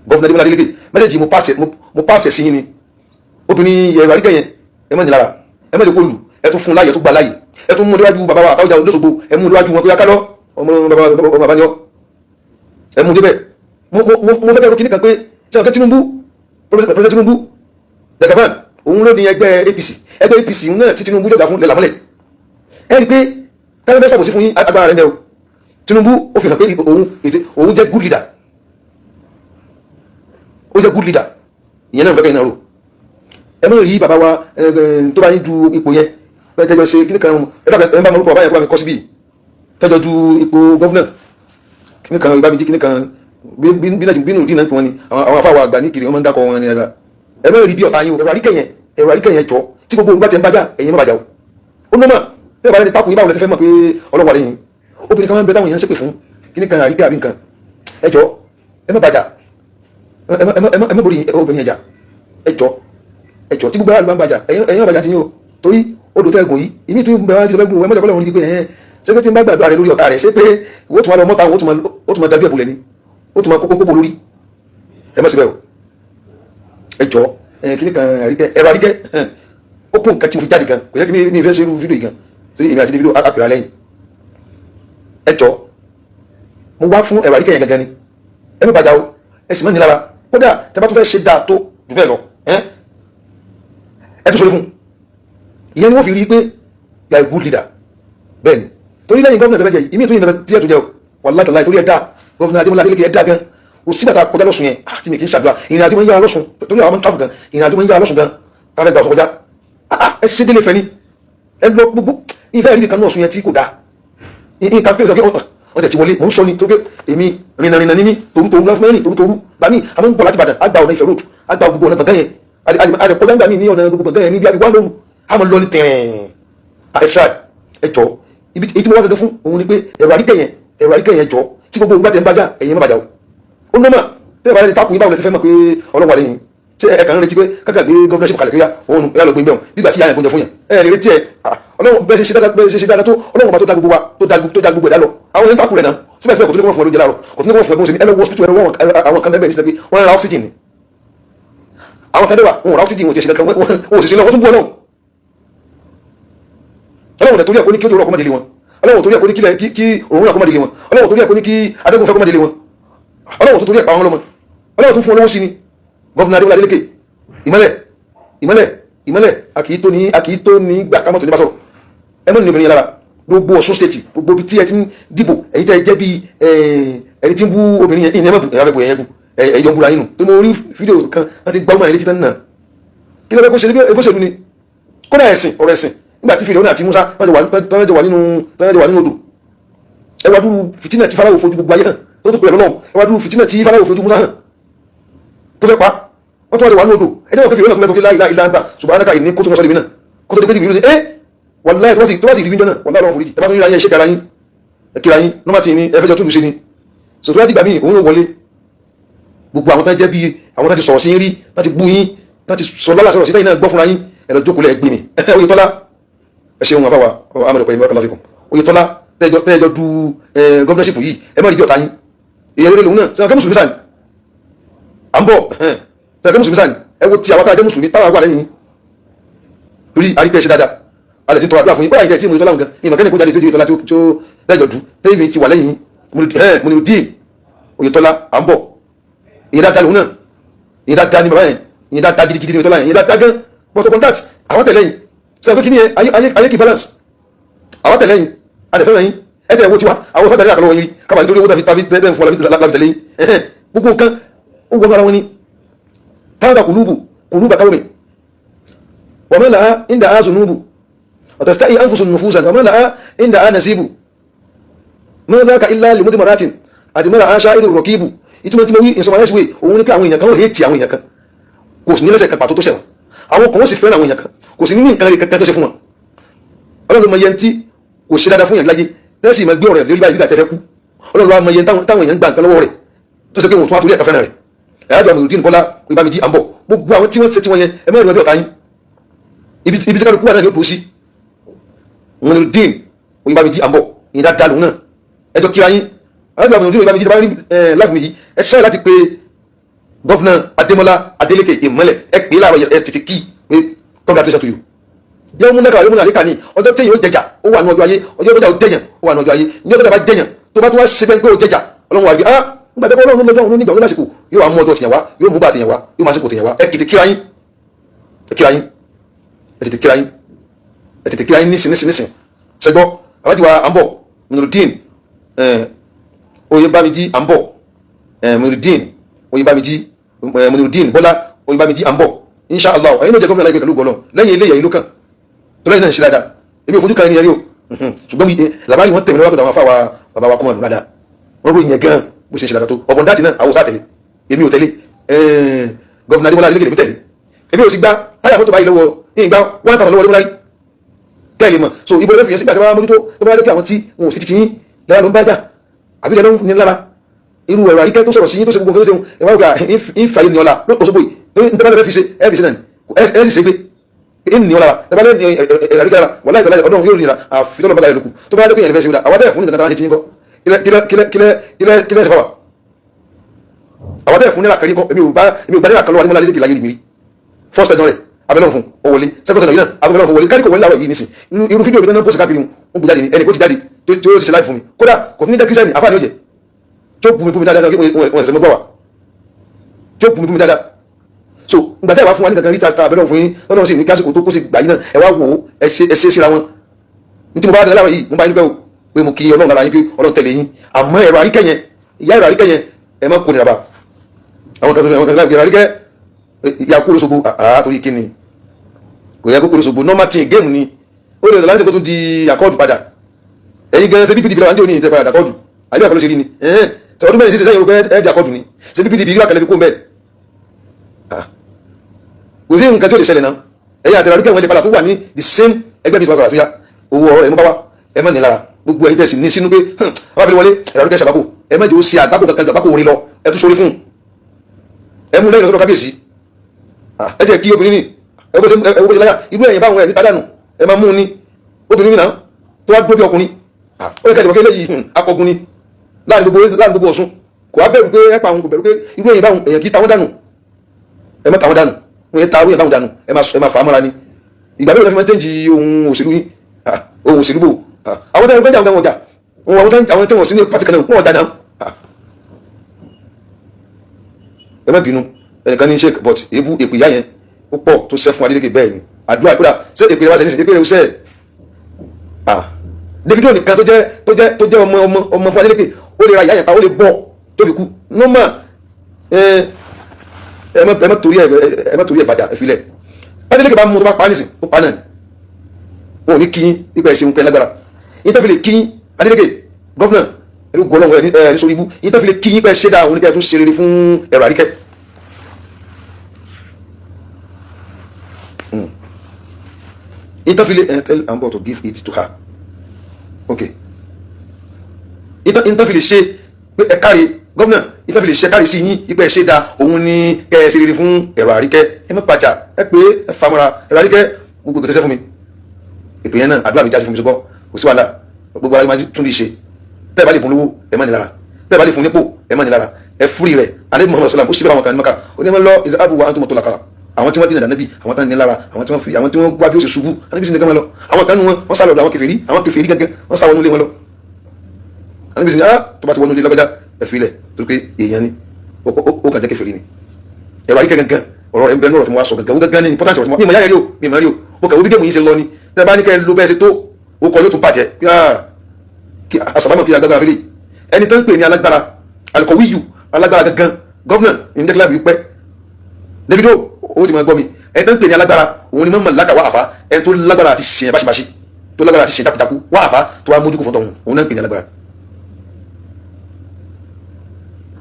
gọ́fúnà Adémọ́lá Adélékè mẹ́sẹ̀jì mo pàṣẹ sí yín ni obìnrin ẹ̀rọ àríkẹ́ yẹn ẹ mọ̀ nílára ẹ mọ̀ lè kó lù ẹ tún fún láyè tó gbà láyè ẹ tún mú níwájú bàbá wa àbáwọjà lọ́sọ̀gbọ̀ ẹ mú níwájú wọn pé akálọ́ ọmọ bàbá ni ọ ẹ mú débẹ̀ mo fẹ́ kẹ́rọ kíní kan pé tí wọn kẹ́ Tinubu pẹ̀lú Tinubu Jagaban òun ló ní ẹgbẹ́ APC náà tí Tinubu jọ̀gá fún lẹ́làmọ́lẹ̀ ẹ rí i pé káyọ̀ fẹ́ sàbòsí fún yín agbára rẹ̀ ń bẹ o Tinubu ó fi hàn pé òun jẹ́ good leader ó jẹ́ good leader ìyẹn náà fẹ́ kẹ́ iná rò ẹ mọ̀ rí bàbá wa tó bá yín du ipò yẹn bẹ́ẹ̀ tẹ́jọ́ ṣe kíní kan ẹ bá mọ̀ orúkọ bàbá yẹn kó bá mi kọ́ síbí tẹ́jọ́ du ipò gọ́fúnà kíní kan ìbámi jí kíní kan bínú dínà pọ̀ ni àwọn afáwọ̀ àgbà ní kiri wọ́n máa ń dákọ̀ wọn ni ẹ̀rọ ẹ mọ̀ rí bí ọ̀tá yín o ẹ̀rọ àríkẹ́ yẹn jọ tí gbogbo olùbá ti ń bájá ẹ̀yìn má bàjá o ó nọ́mà tẹ́ bá lẹ́ni takùn yín báwo lẹ ti fẹ́ mọ̀ pé ọlọ́wà lẹ́yìn obìnrin kan máa ń bẹ táwọn èèyàn ṣépè fún kíní kan àríkẹ́ àbí nǹkan ẹ jọ ẹ má bàjá ẹ má borí obìnrin ẹ̀jà ẹjọ́ tí gbogbo ara ló máa ń bàjá ẹ̀yìn ọ̀bàjá ti yín o torí odò tẹ́ ẹ̀gùn yìí ìmí tó ń bẹ wá lọ́gbẹ̀gbẹ̀ wọ́n mọ́jọ́ lọ́rùn ní pé ẹ̀yẹn ṣé pé tí ń bá gbàdúrà rẹ lórí ọ̀tá rẹ̀ ṣé pé wọ́n tún wá lọ mọ́ta wọ́n tún máa dájú ẹ̀bùlẹ̀ ni ó tún máa kókó lórí ẹ mọ́ síbẹ̀ o ẹjọ́ kíní kan ẹ̀rọ àríkẹ́ ó kún nǹkan tí mo fi jáde gan kò yẹ kí mi fẹ́ ṣe irú fídíò yìí gan torí èmi àti fídíò àpèrà lẹ́yìn ẹjọ́ mo wá fún ẹ̀rọ àríkẹ́ yẹn gangan ni ẹ má bàjá o ẹ sì mọ́ ní lára kódà tẹ bá tún fẹ́ ṣe dáa tó jù bẹ́ẹ̀ lọ ẹ tún sọ fún ìyẹn ni wọ́n fi rí pé you are a good leader bẹ́ẹ̀ ni torí lẹ́yìn gọ́ọ̀nà tẹ́fẹ́ jẹ́ ìmí ìtúnyìn náà tí ẹ tó jẹ́ wàláhì tàláhì torí ẹ̀dá gọ́ọ̀nà Adémọ́lá Adélékè ẹ̀dá gan kò sí bàtà kọjá lọ́sùn yẹn tí mi kì í ṣàdúrà ìrìn àjò máa ń yára lọ́sùn torí àwọn tráfù gan ìrìn àjò máa ń yára lọ́sùn gan káfẹ́ gba ọ̀sùn kọjá ẹ ṣe délé fẹ́ ni ẹ lọ gbogbo ìfẹ́ rí nìkan náà sùn yẹn tí kò dáa nǹkan pé wọ́n tẹ̀ ti wọlé mò ń sọ ni tó pé èmi rìnnà ní torútorú lọ́fún torútorú gbà mí àwọn ń bọ̀ láti Ìbàdàn àgbà ọ̀nà Ifẹ̀ road àgbà gbogbo ọ̀nà gbọ̀ngàn yẹn àdẹ̀kọ́jà ń gbà mí ní ọ̀nà gbogbo gbọ̀ngàn yẹn ní bí wà lóru àmọ́ lọ ní tẹ̀rìn ẹ̀ṣá ẹ̀jọ́ ibi tí mo wá gẹ́gẹ́ fún òun ni pé ẹ̀rọ àríkẹ́ yẹn jọ tí gbogbo olùgbà tẹ̀ ń bájá ẹ̀yìn má bàjá o ó nọ́mà tẹ́ ẹ̀ bá rẹ̀ ní takùn yín báwo lẹ ti fẹ́ mọ̀ pé ọlọ́wà lẹ́yìn tí ẹ kàn ń retí pé kákà gbé gọ́fúnẹ́ṣìpù kalẹ̀ kíyà òun ẹ̀ lọ gbé bẹ́ẹ̀ nígbà tí yà yẹn gbọ́njẹ fún yẹn ẹ̀ lè retí ẹ̀ ọlọ́run bẹ́ẹ̀ ṣe dáadáa tó ọlọ́run bá tó dá gbogbo wa tó dá gbogbo ẹ̀dá lọ àwọn yẹn takùn rẹ̀ náà síbẹ̀síbẹ̀ kò tún ní kó fún ẹ lóúnjẹ láàrọ̀ kò tún ní kó fún ẹ bó ṣe ní ẹ lọ wọ hospital ẹ lọ wọ àwọn kan bẹ́ẹ̀ ní sílẹ̀ pé wọ́n ra oxygen ni àwọn kan dẹ́wà wọn ra oxygen wọn ti ṣe kankan wọn ò sì sí lọ wọ́n tún bú ọlọ́run ọlọ́run torí ẹ̀kọ́ ní kí ojú ọkọ̀ mọ́délé wọn ọlọ́run torí ẹ̀kọ́ ní kí òun ọkọ̀ mọ́délé wọn ọlọ́run torí ẹ̀kọ́ ní kí adẹ́gùn fẹ́kọ́ mọ́délé wọn ọlọ́run torí ẹ̀pà wọn lọ́mọ ọlọ́run tún fún olówó sí ni gọ́fúnà Adémọ́lá Adélékè ìmọ́lẹ̀ àkìí tó ní gbà kámọ́ tó ní bá sọ̀rọ̀ ẹ mọ́ ní obìnrin lára gbogbo Ọ̀ṣun stéètì gbogbo ibi tí ẹ ti ń dìbò ẹ̀yin tẹ́ jẹ́ bí ẹni tí ń bú obìnrin yẹn ìyẹn mẹ́bù ẹ̀yà ẹ̀yẹ́gùn ẹ̀yọ́ búra yín nù tó mo rí fídíò kan láti gbá ọmọ ẹ̀ létí tán náà kí ló fẹ́ kó ṣe ebó ṣèlú ni kódà ẹ̀sìn ọ̀rọ̀ ẹ̀sìn nígbà tí Fíráúnà àti Músá tọ́jọ́ wà nínú odò ẹ wá dúró fìtínà tí Fáráò fojú gbogbo ayé hàn tó tó pè lọ́wọ́ ẹ wá dúró fìtínà tí Fáráò fojú Músá hàn tó fẹ́ pa wọ́n tó wà nínú odò ẹ jẹ́ wọ́n kẹfì Fíráúnà tó mẹ́tọ́ láì láńtà subhanaka inni kuntu minaz zalimin kó tó dé pé ìbí wàláhì tó wá sì rí bí jọ náà wàláhì lọ́wọ́ foríjì ẹ bá tún rí ayé ṣe kára yín kíra yín nọ́mà tí ní ẹfẹ́jọ́ túlù ṣe ni sòtú láti gbà mí òun yóò wọlé gbogbo àwọn tán jẹ́ bí àwọn tán ti sọ̀rọ̀ sí rí tán ti bú yín tán ti sọ lálà sọ̀rọ̀ sí lẹ́yìn náà gbọ́ fúnra yín ẹ̀rọ jókòó lẹ́ gbé mi Oyètọ́lá ẹ ṣeun àfáwà amọ̀lẹ̀pọ̀ ìmọ̀ ọ̀kànlá fíkùn Oyètọ́lá tẹ́jọ du gọ́fúnẹ́ṣìpù yìí ẹ má rí bí ọ̀tá yín èyàn lórí lòun náà sẹ́wọ̀n kẹ́ mùsùlùmí sáà ni à ń bọ̀ sẹ́wọ̀n kẹ́ mùsùlùmí sáà ni ẹ wo ti àwọn táwọn jẹ́ mùsùlùmí táwọn àgbà lẹ́yìn torí àríkẹ́ ṣe dáadáa alẹ́ tí ń tọrọ àdúrà fún yín báyìí ìjẹ́ tí mo Oyètọ́lá nǹkan ìmọ̀ kẹ́ni kó jáde tó di Oyètọ́lá tó lẹ́jọ̀ dù tẹ́lẹ̀ ti wà lẹ́yìn Muyideen Oyètọ́lá à ń bọ̀ ìyẹn dáadáa lòun náà ìyẹn dáadáa ní bàbá yẹn ìyẹn dáadáa gidigidi ní Oyètọ́lá yẹn ìyẹn dáadáa gan but upon that àwọn tẹ̀lé yìí sọ pé kí ni ayé kì balance àwọn tẹ̀lé yìí adẹ̀fẹ́ yìí ẹ tẹ̀lé owó tiwa àwọn fẹ́ tẹ̀lé àkàlọ́ wọn yìí kábà nítorí owó tàbí tẹ́lẹ̀ fún ọlábì tẹ̀lé yìí gbogbo nǹkan ó gbọ́ ara wọn ni táwọn kùlúbà káwọ́mì wọ́n mẹ́la ìndà á zunubu ọ̀tọ̀sítà ì anfusun nufusan wọ́n mẹ́la ìndà á nasibu mẹ́lẹ́ka ilá limudi maratin àti mẹ́la á ṣáìdù rọ̀kíbù ìtumọ̀ tí mo wí ìsọmọlẹ́sì wé òun ní pé àwọn èèyàn kan wọ́n hẹ́ẹ̀tì àwọn èèyàn kan kò sí ní lẹ́sẹ̀ kan pàtó tó ṣẹ̀wọ̀n àwọn kan wọ́n sì fẹ́ràn àwọn èèyàn kan kò sí ní nǹkan rẹ̀ kankan tó ṣe fún wọn ọlọ́run mọ yẹn tí kò ṣe dáadáa fún yẹn láyé tẹ́sí ìmọ̀ gbé ọ̀rẹ́ lórí báyìí nígbà tẹ́fẹ́ kú ọlọ́run wa mọ yẹn táwọn èèyàn gbà nǹkan lọ́wọ́ rẹ̀ tó ṣe pé wọn tún wá torí ẹ̀ka fẹ́ràn rẹ̀ ẹ̀yájọ́ Muyideen Bọ́lá Ìbámijí àmbọ̀ gbogbo àwọn tí wọ́n ṣe tí wọ́n yẹn ẹ mẹ́rin ọjọ́ ọ̀tá yín ibi tí kálukú wà náà ni ó dúró sí Muyideen Ìbámijí àmbọ̀ ìyẹn dáadáa lòun náà ẹjọ́ kíra yín ẹjọ́ Muyideen Ìbámijí bá rí láìfù mi yìí ẹ ṣáà láti pé gọ́fúnà Adémọ́lá Adélékè Ìmọ́lẹ̀ ẹ pè é láàárọ̀ ẹ tètè kí pé congratulations to you. yẹ́n mú nẹ́ka yẹ́n mú nàríkà ní ọjọ́ téèyàn ó jẹjà ó wà ní ọjọ́ ayé ọjọ́ ìjọba ó jẹyàn ó wà ní ọjọ́ ayé ní ọjọ́ ìjọba jẹyàn tó bá tún wá ṣe bẹ́ẹ̀ pé ó jẹjà ọlọ́run wà rí nígbà tẹ́kọ̀ ọlọ́run lọ́jọ́ òun nígbà òun lásìkò yóò wá mú ọjọ́ tìyàn wá yóò mú bá tìyàn wá yóò máa ṣe kò tìyàn wá ẹ tètè kíra yín ẹ kíra yín ẹ tètè kíra yín ẹ tètè kíra yín nísìn ṣẹgbọ́ alájú wa à ń bọ̀ Nurudeen Oyèbámijí à ń bọ̀ Nurudeen Bọ́lá Oyèbámijí à ń bọ̀ inshallah ẹ̀yin ló jẹ́ gómìnà láìpẹ́ pẹ̀lú gọ́lọ́ lẹ́yìn eléyà ìlú kan tó lẹ́yìn náà ń ṣe dáadáa èmi ò fojú kan ẹni ẹrí o ṣùgbọ́n làbárí wọn tẹ̀mí lọ́wọ́ tó dáwọn fáwa bàbá wa kọ́mọ̀ nù dáadáa wọ́n ròyìn yẹn gan bó ṣe ń ṣe dáadáa tó ọ̀bọ̀n dáàtì náà àwọn sáà tẹ̀lé èmi ò tẹ̀lé gọ́vùnà Adémọ́lá Adélékè lèmi tẹ̀lé èmi ò sì gbá táyà mọ́tò báyìí lọ́wọ́ ìgbà 1000 lọ́wọ́ Adémọ́lá rí tẹ́lẹ̀ mọ̀ so ibo lẹ́fì yẹn sígbà tí wọ́n mójútó tó bá lẹ́kẹ́ àwọn tí wọn ò sí ti yín lára ló ń bá jà àbí lẹ́nu ní lára irú ẹ̀rọ àríkẹ́ tó sọ̀rọ̀ sí yín tó ṣe gbogbo tó ṣe ẹ̀wọ̀n ògbà ìfàyè ní ọ̀la lọ́sọ̀gbò yìí ní tẹ́bálẹ̀ fẹ́ fi ṣe ẹ̀ fi ṣe náà ẹ̀ sì ṣe gbé ní ọ̀la tẹ́bálẹ̀ ẹ̀rọ àríkẹ́ ara wọ́n láì tọ́lá ọdún yóò nira àfitọ́lọ́ bá lóku tó bá lẹ́kẹ́ yẹn fẹ́ ṣe wíwá àwọn tẹ́lẹ̀ fún ní kankan ṣe ti yín kọ́ kílẹ̀ ṣe fáwà àwọn tẹ́lẹ̀ fún nílà kẹrí kọ́ èmi ò gbá nílà kan lọ́wọ́ Adémọ́lá Adélékè láyé rí first person rẹ̀ abẹ́lọ́run fún ọwọlé second person yìí náà abẹ́lọ́run fún wọlé káríkò wọlé láwọ̀ yìí nísìn irú fídíò mi náà pọ̀sí káàkiri wọn bù jáde ní ẹni kó ti jáde tí ó ti ṣe láì fún mi kódà kò ní jẹ́ kírísẹ́nì àfáà ní ó jẹ́ tí ó bù mí dáadáa kí wọ́n ẹ̀sẹ̀ mọ́ gbọ́ wa tí ó bù mí dáadáa so ìgbà tẹ́ ẹ̀ wá fún wa ní kankan rí ta abẹ́lọ́run fún yín lọ́nà sì ní kásìkò tó kó sì gbà yín náà ẹ wá wò ó ẹ ṣe síra wọn ní tí mo bá dé láwọ̀ yìí mo bá yín dúpẹ́ o pé mo kí Ọlọ́run lára yín pé Ọlọ́run tẹ̀lé yín àmọ́ ẹ̀rọ àríkẹ́ yẹn ìyá ẹ̀rọ àríkẹ́ yẹn ẹ má kó nira bá àwọn kan sọ ẹ̀rọ àríkẹ́ ìyá kúrò sógbó torí kí ni kò yẹ kókòrò ṣògbò normal team game ni ó lè láti ṣe kó tún di àkọọdù padà ẹ̀yin gan ṣe bí PDP lọ́wọ́ ní òní ìtẹ́ padà àkọọdù àbí àkọọdù ṣe rí ni ṣe ọdún mẹ́rin sí sẹ́yìn orúkọ ẹ̀ẹ́dì àkọọdù ni ṣe bí PDP ìgbà kẹlẹ́ fi kó mbẹ́ kò sí nǹkan tí ó lè ṣẹlẹ̀ náà ẹ̀yin àtẹ̀rẹ̀ àdúgbò ẹ̀wọ̀n padà tó wà ní the same ẹgbẹ́ mi tó wà padà tó yá owó ọ̀rọ̀ ẹ̀mú bá wá ẹ má ní lára gbogbo ẹ̀yin tẹ̀sí ní sínú pé wọ́n fi wọlé ẹ̀rọ àdúgbò ṣàbákò ẹ má jẹ́ ó ṣe àgbákò kankan àgbákò orin lọ ẹ tún sórí fún ẹ mú lẹ́yìn lọ́sọ̀rọ̀ kábíyèsí ẹ jẹ́ kí obìnrin ní ẹwọ́ bó ṣe láyà irú ẹ̀yìn báwọn ẹ̀ ní tádànù ẹ máa mú ní obìnrin nìyà tó wá dúró bí ọkùnrin ó yẹ ká ìdìbò kéléyìí akọgun ni láàrin gbogbo Ọ̀ṣun kò wá bẹ̀rù pé ẹ pa àwọn kò bẹ̀rù pé irú ẹ̀yìn báwọn èèyàn kì í ta wọ́n dànù ẹ má ta wọ́n dànù wọ́n yẹ ta irú ẹ̀yìn báwọn dànù ẹ má fà á mọ́ra ni ìgbà mélòó fi máa tẹ́ǹjì ohun òṣèlú yín ohun òṣèlú bò àwọn tẹ́ǹjì gbẹ́jà wọn jà àwọn tẹ́ǹjì sí ní pàtí kan náà wọ́n jà náà ẹ má bínú ẹnìkan ní sheik but èébú èpè ìyá yẹn ó pọ̀ tó sẹ́ fún Adélékè bẹ́ẹ̀ ni àdúrà ìkúdà ṣé èpè ìwà sẹ́ni èpè ìwòsẹ́ Davido nìkan tó jẹ́ ọmọ fún Adélékè ó lè ra ìyá yẹn pa ó lè bọ́ tó fi kú nọ́mà ẹ má torí ẹ̀ bàjá ẹ filẹ̀ Adélékè bá mú tó bá pa á nìsín ó pa náà wọn ò ní kíyín nípa ẹ̀ṣẹ̀ òǹkẹ́ lágbára yín tó fi lè kíyín Adélékè gọ́fúnà ẹ̀rú gọ́lọ́wọ́ ẹ̀ ní sórí ibú yín tó fi lè kíyín pẹ́ ṣẹ́dá òun ní kẹ́ tún ṣe rere fún ẹ̀rọ àríkẹ́ interfile tell Ambo to give it to her okay interfile ṣe pé ẹ kárí gómìnà interfile ṣe kárí sí yín ipẹ ṣe da òun ní kẹ ẹ ṣe rere fún ẹ̀rọ àríkẹ́ ẹ má pàjà ẹ pé ẹ famara ẹ̀rọ àríkẹ́ gbogbo ìgbésẹ̀ fún mi ètò yẹn náà àdúrà mi jáde fún mi ṣùgbọ́n kò sí wàhálà gbogbo ara máa tún lè ṣe tẹ́ ẹ bá lè fún lówó ẹ má ní lára tẹ́ ẹ bá lè fún nípò ẹ má ní lára ẹ fúri rẹ̀ alẹ́ Muhammad sallam ó sì bá àwọn kan ní maka ó ní ẹ má lọ ìzàbù wa antum mutlaqa àwọn tí wọ́n dínà dànàbí àwọn tán ní lára àwọn tí wọ́n gbá bí ó ṣe ṣubú anábì sí ní kẹ́mọ́ lọ àwọn kan nù wọ́n sá lọ́dọ̀ àwọn kèfèrí gẹ́gẹ́ wọ́n sá wọnú ilé wọn lọ anábì sí ní tó bá ti wọnú ilé lágbájá ẹ̀fílẹ̀ tó pé èèyàn ni ó kàn jẹ́ kèfèrí ni ẹ̀rọ ayíkẹ́ gẹ́gẹ́ ọ̀rọ̀ rẹ̀ ń bẹ lọ́rọ̀ tí mo wá sọ gẹ́gẹ́ ó gẹ́gẹ́ ní important ọ̀rọ̀ tí mo mímọ̀ yára rí o mímọ̀ rí o ó kẹ̀wé bí gẹ́mù yìí ṣe lọ ni tẹ́ bá ní kẹ́ ló bẹ́ẹ̀ ṣe tó ó kọ yóò tún bàjẹ́ kí àṣàbámọ̀ kí agbára fẹ́lẹ̀ ẹni tó ń pè ní alágbára alikọ̀wíyù alágbára gẹ́gẹ́ gọ́vnà ìmúdẹ́kẹ́lá fi pẹ́ Davido ó ti mọ̀ gbọ́ mi ẹ tó ń pè ní alágbára òun ni mọ̀ lága wá àfá ẹ tó lágbára àti ṣìyàn báṣibáṣi tó lágbára àti ṣìyàn takuntakú wá àfá tó wá mójúkú fún tọ̀hún òun náà ń pè ní alágbára.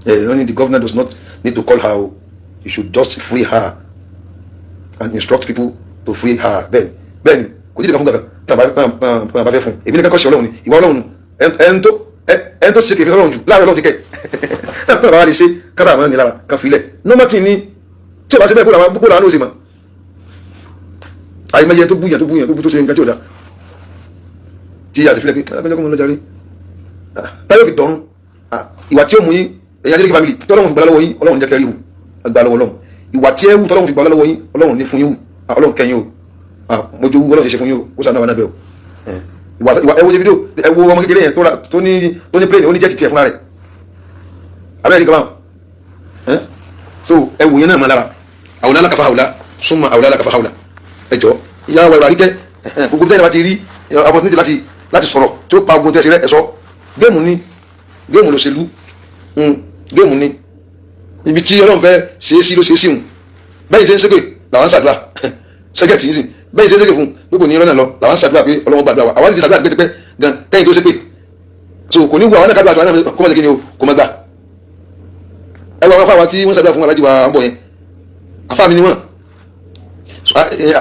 Only the governor does not need to call her o, you should just free her and instruct people to free her bẹ́ẹ̀ni kò ní ìdíkan fún gàgà tí a bá fẹ́ fún èmi ní kankan ṣe ọlọ́run ni ìwà ọlọ́run ẹn tó ṣe kèfé ọlọ́run jù láàrin ọlọ́run ti kẹ́ náà tó bá lè ṣe kátà àmọ́ ní lára kan filẹ̀ nọ́mọ́tì ni tí o bá ṣe bẹ́ẹ̀ kó làwọn ló ṣe mọ́ àyè mẹ́yẹ tó búyàn tó ṣe nǹkan tí ò dá tí a ti filẹ̀ pé alábẹ́jọ́ kọ́mọ lọ́jà rí táyọ̀ fi dọ̀run ìwà tí ó mú yín ẹ̀yà Adélékè family tí ọlọ́run fi gbà lọ́wọ́ yín ọlọ́run jẹ́ kẹrí o gbà lọ́wọ́ Ọlọ́run ìwà tí ẹ wù tọ́lọ́run fi gbà lọ́wọ́ yín Ọlọ́run ní fún yín wù Ọlọ́run kẹ́yìn o mojú Ọlọ́run ṣe fún yín o ó sànà wà nábẹ́ o ìwà ẹ wo ṣe fídíò ẹ wo ọmọ kékeré yẹn tó ní plane ó ní jẹ́ẹ̀tì tiẹ̀ fúnra rẹ̀ abẹ́rẹ́ ní kama so ẹ wò yẹn náà mọ́ lára àwòlá alákàfà àwòlá súnmọ́ àwòlá alákàfà àwòlá ẹjọ́ ìyá wa ìwà ríkẹ́ gbogbo tẹ́lẹ̀ bá ti rí opportunity láti sọ̀rọ̀ tí ó pa ogun tẹ́sí rẹ̀ ẹ̀sọ́ géèmù ni géèmù lòṣèlú géèmù ni ibi tí Ọlọ́run fẹ́ ṣe é sí ló ṣe é sí hùn bẹ́ẹ̀ ṣe ń ṣépè làwọn ń ṣàdúrà sẹ́gẹ̀tì yìí sì bẹ́ẹ̀ ṣe ń ṣépè fún pé kò ní rọ́nà lọ làwọn ń ṣàdúrà pé Ọlọ́run gbàdúrà wa àwọn sì ti ṣàdúrà pẹ́tẹ́pẹ́ gan kẹ́yìn tó ṣépè so kò ní wù àwọn náà kádùn àtúwà náà kó má ṣe kí ni o kò má gbà ẹ wọ àwọn afáwa tí wọ́n ṣàdúrà fún alájí wa ń bọ̀ yẹn afá mi ni wọ́n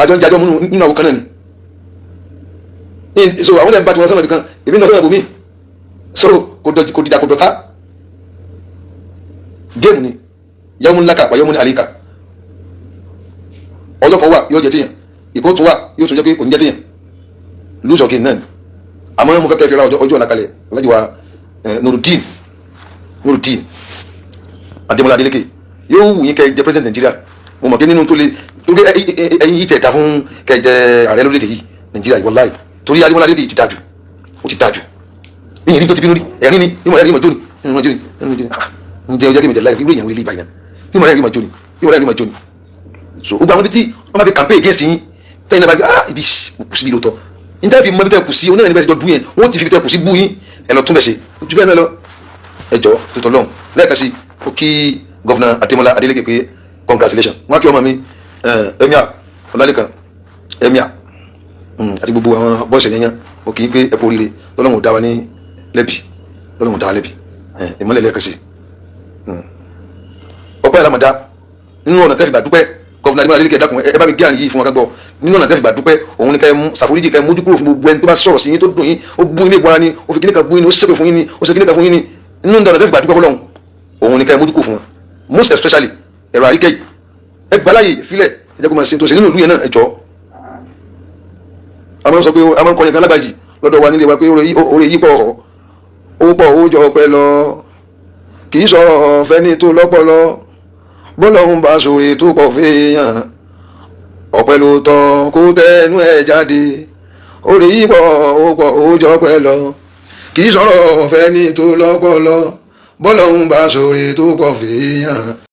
àjọ ń jẹ àjọ múnú nínú àwọn kan náà ni so àwọn ẹ̀bá tí wọ́n sọ́nà kan èmi náà sọ́nà bòmí so kò dìjà kò dọ̀tá géèmù ni yẹ́mú ńláka wà yẹ́mú ní àríkà ọjọ́ kan wà yóò jẹ tíyàn ìkó tún wà yóò tún jẹ́ pé kò ní jẹ́ tíyàn lóṣọ̀ kí náà ni àmọ́ mo fẹ́ kẹ́ fi ra ọjọ́ ọ̀la kalẹ̀ alájí wa Nurudeen Adémọ́lá Adélékè yóò wù yín kẹ́ jẹ́ president Nàìjíríà mo mọ̀ pé nínú tó lé torí ẹ̀yin yìí tẹ̀ ta fún kẹ́ jẹ́ ààrẹ lórílẹ̀-èdè yìí Nàìjíríà wallahi torí Adémọ́lá Adélékè ti dájú ó ti dájú bí yìnyín tó ti bínú rí ẹ̀rín ni bí mo rẹ̀ rí mọ̀ jóni ǹjẹ́ ọjọ́ kí mi jẹ́ láì rí ìyàwó ilé ìbàyàn bí mo rẹ̀ rí mọ̀ jóni bí mo rẹ̀ rí mọ̀ jóni so ó gba àwọn tí wọ́n bá fi campaign against yín tẹ́yìn náà bá gbé ibi kù sí bí lóòótọ́ níta fi mọ bí tẹ́ kù sí oníwèé níbẹ̀ jọ bú yẹn wọ́n ti fi bí tẹ́ kù sí bú yín ẹ̀ lọ tún bẹ̀ ṣe ojú bẹ́ẹ̀ náà lọ ẹjọ́ tó tọ́ lọ́hùn lẹ́ẹ̀kan sí ó kí gọ́fúnà Adémọ́lá Adélékè pé congratulations wọ́n á kí ọmọ mi Emir Ọlálékan Emir àti gbogbo àwọn bọ́ọ̀sì yẹn ó kì í pé ẹ̀pọ̀ oríire lọ́lọ́run dá wa ní lẹ́bi lọ́lọ́run dá wa lẹ́bi ìmọ́lẹ̀ lẹ́ẹ̀kan sí ọpẹ́ àlámọ̀dá nínú ọ̀nà tẹ́fìgbà dúpẹ́ gọ́fúnà Adémọ́lá Adélékè dákun ẹ bá mi gé àrùn yìí fún wọn gbọ́ nínú ọ̀nà tẹ́fìgbà dúpẹ́ òun ni kẹ́ mú ṣàforíjì kẹ́ mójú kúrò fún gbogbo ẹni tó bá sọ̀rọ̀ sí yín tó dùn yín ó bú ilé ìgbọ́ra ni ó fi kíníkà bú yín ni ó ṣépè fún yín ni ó ṣe kíníkà fún yín ni nínú ọ̀nà tẹ́fìgbà dúpẹ́ fọlọ́run òun ni kẹ́ mójú kúrò fún wọn most especially ẹ̀rọ àríkẹ́ ẹgbàláyè filẹ̀ ẹjẹ́ kó máa ṣe tó ṣe nínú ìlú yẹn náà ẹjọ́ a máa ń sọ pé a máa ń kọrin kan lágbàjì lọ́dọ̀ wa nílé wa pé oore yí pọ̀ ó pọ̀ ó jọ ọpẹ́ lọ kì í sọ̀rọ̀ fẹ́ni tó lọ́pọlọ bọ́lọ́hún bá sòrè tó pọ̀ fèèyàn ọpẹ́ ló tọ́ kó tẹnu ẹ̀ jáde oore yí pọ̀ ó jọ ọpẹ́ lọ kì í sọ̀rọ̀ fẹ́ni tó lọ́pọlọ bọ́lọ́hún bá sòrè tó pọ̀ fèèyàn.